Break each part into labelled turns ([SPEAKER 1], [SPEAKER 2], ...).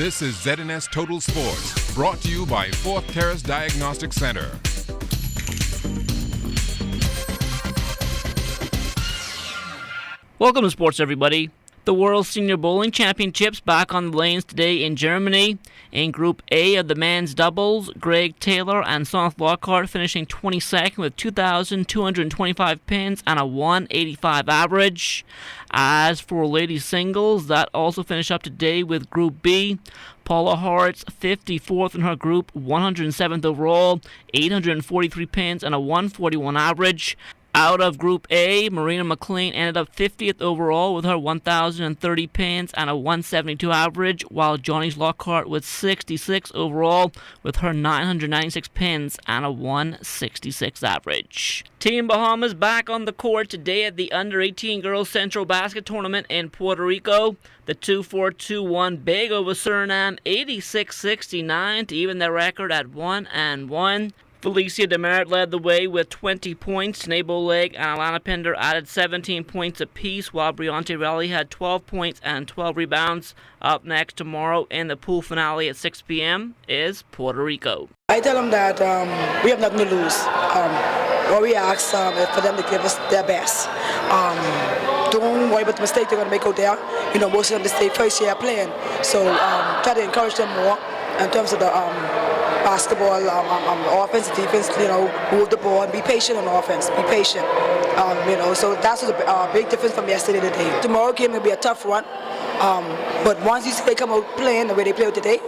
[SPEAKER 1] This is ZNS Total Sports, brought to you by Fourth Terrace Diagnostic Center.
[SPEAKER 2] Welcome to sports, everybody. The World Senior Bowling Championships back on the lanes today in Germany. In Group A of the men's doubles, Greg Taylor and Seth Lockhart finishing 22nd with 2,225 pins and a 185 average. As for ladies singles, that also finished up today with Group B. Paula Hart's 54th in her group, 107th overall, 843 pins and a 141 average. Out of Group A, Marina McLean ended up 50th overall with her 1,030 pins and a 172 average, while Johnny Lockhart was 66 overall with her 996 pins and a 166 average. Team Bahamas back on the court today at the Under-18 Girls Central Basket Tournament in Puerto Rico. The 2-4-2 won big over Suriname 86-69 to even their record at 1-1. Felicia DeMerit led the way with 20 points. Tanae Boleg and Alana Pinder added 17 points apiece, while Briante Raleigh had 12 points and 12 rebounds. Up next tomorrow in the pool finale at 6 p.m. is Puerto Rico.
[SPEAKER 3] I tell them that we have nothing to lose. What we ask is for them to give us their best. Don't worry about the mistake they're going to make out there. You know, most of them stay first year playing. So try to encourage them more in terms of the basketball, offense, defense, you know, move the ball and be patient on offense, be patient. You know, so that's a big difference from yesterday to today. Tomorrow game will be a tough one, but once you see they come out playing the way they play today,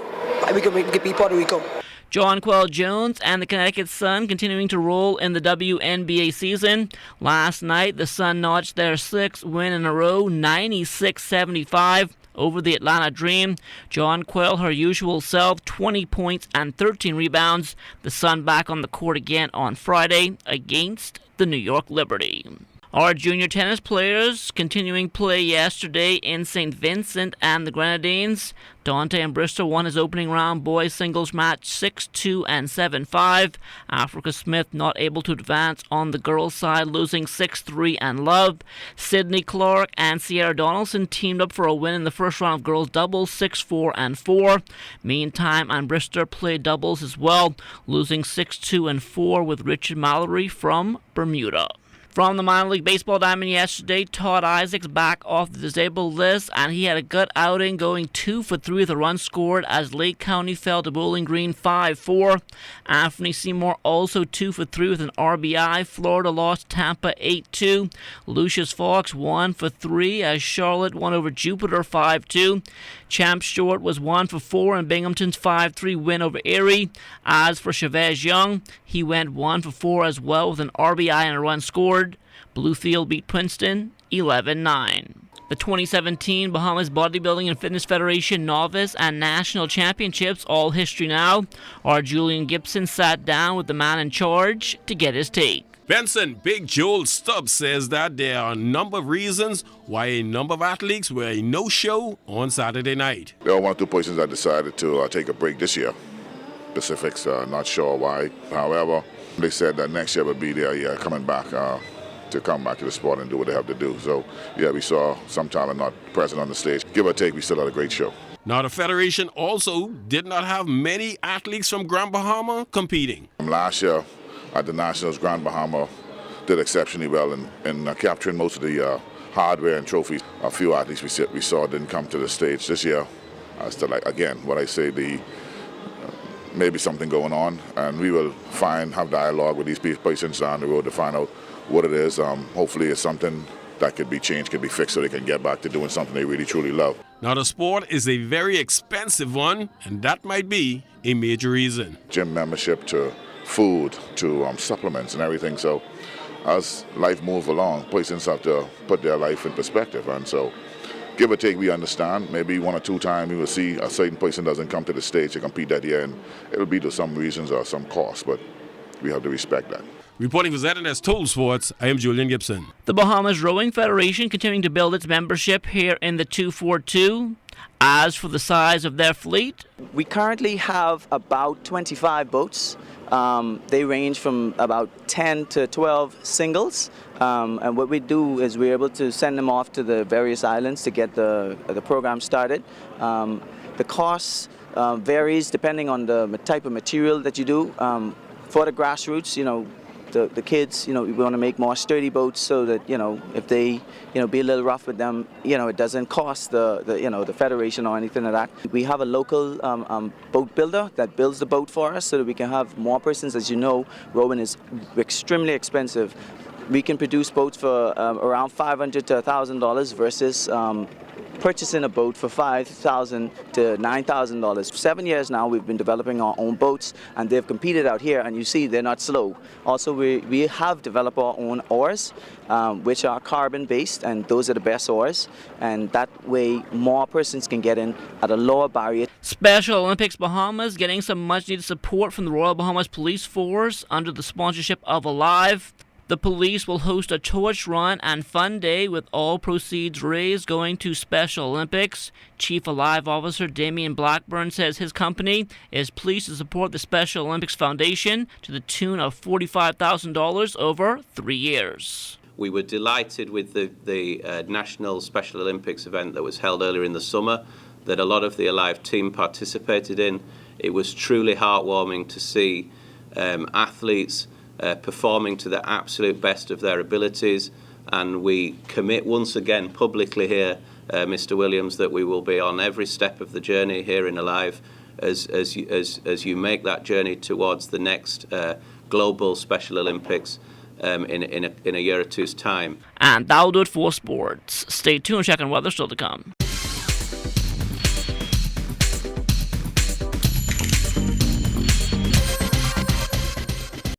[SPEAKER 3] we can beat Puerto Rico.
[SPEAKER 2] Jonquel Jones and the Connecticut Sun continuing to roll in the WNBA season. Last night, the Sun notched their 6th win in a row, 96-75. Over the Atlanta Dream. Jonquel, her usual self, 20 points and 13 rebounds. The Sun back on the court again on Friday against the New York Liberty. Our junior tennis players continuing play yesterday in St. Vincent and the Grenadines. Dante and Bristol won his opening round boys singles match 6-2 and 7-5. Africa Smith not able to advance on the girls' side, losing 6-3 and love. Sydney Clark and Sierra Donaldson teamed up for a win in the first round of girls doubles 6-4 and 4. Meantime, Ann Brister played doubles as well, losing 6-2 and 4 with Richard Mallory from Bermuda. From the minor league baseball diamond yesterday, Todd Isaacs back off the disabled list, and he had a good outing, going 2 for 3 with a run scored as Lake County fell to Bowling Green 5-4. Anthony Seymour also 2 for 3 with an RBI. Florida lost Tampa 8-2. Lucius Fox 1 for 3 as Charlotte won over Jupiter 5-2. Champ Short was 1 for 4 in Binghamton's 5-3 win over Erie. As for Chavez Young, he went 1 for 4 as well with an RBI and a run scored. Bluefield beat Princeton 11-9. The 2017 Bahamas Bodybuilding and Fitness Federation Novice and National Championships, all history now. Our Julian Gibson sat down with the man in charge to get his take.
[SPEAKER 4] Benson Big Joel Stubbs says that there are a number of reasons why a number of athletes were a no-show on Saturday night.
[SPEAKER 5] There are one or two persons that decided to take a break this year. Specifics, not sure why. However, they said that next year will be their year coming back to come back to the sport and do what they have to do. So, yeah, we saw some talent not present on the stage. Give or take, we still had a great show.
[SPEAKER 4] Now, the Federation also did not have many athletes from Grand Bahama competing.
[SPEAKER 5] Last year at the Nationals, Grand Bahama did exceptionally well in capturing most of the hardware and trophies. A few athletes we saw didn't come to the stage this year. Still, like, again, what I say, maybe something going on, and we will have dialogue with these persons down the road to find out what it is. Hopefully it's something that could be changed, could be fixed, so they can get back to doing something they really truly love.
[SPEAKER 4] Now, the sport is a very expensive one, and that might be a major reason.
[SPEAKER 5] Gym membership to food to supplements and everything. So as life moves along, persons have to put their life in perspective, and so give or take, we understand. Maybe 1 or 2 times we will see a certain person doesn't come to the stage to compete that year, and it'll be to some reasons or some cost, but we have to respect that.
[SPEAKER 4] Reporting for ZNS Total Sports, I am Julian Gibson.
[SPEAKER 2] The Bahamas Rowing Federation continuing to build its membership here in the 242. As for the size of their fleet,
[SPEAKER 6] we currently have about 25 boats. They range from about 10 to 12 singles. And what we do is we're able to send them off to the various islands to get the program started. The The cost varies depending on the type of material that you do. For the grassroots, the kids, we want to make more sturdy boats so that, if they, be a little rough with them, it doesn't cost the federation or anything like that. We have a local boat builder that builds the boat for us so that we can have more persons. As you know, rowing is extremely expensive. We can produce boats for around $500 to $1,000 versus purchasing a boat for $5,000 to $9,000. 7 years now we've been developing our own boats, and they've competed out here, and you see they're not slow. Also, we have developed our own oars, which are carbon based, and those are the best oars, and that way more persons can get in at a lower barrier.
[SPEAKER 2] Special Olympics Bahamas getting some much needed support from the Royal Bahamas Police Force under the sponsorship of Alive. The police will host a torch run and fun day with all proceeds raised going to Special Olympics. Chief Alive Officer Damian Blackburn says his company is pleased to support the Special Olympics Foundation to the tune of $45,000 over 3 years.
[SPEAKER 7] We were delighted with the National Special Olympics event that was held earlier in the summer that a lot of the Alive team participated in. It was truly heartwarming to see athletes performing to the absolute best of their abilities, and we commit once again publicly here, Mr. Williams, that we will be on every step of the journey here in Alive as you make that journey towards the next global Special Olympics in a year or two's time.
[SPEAKER 2] And that'll do it for sports. Stay tuned, check on weather still to come.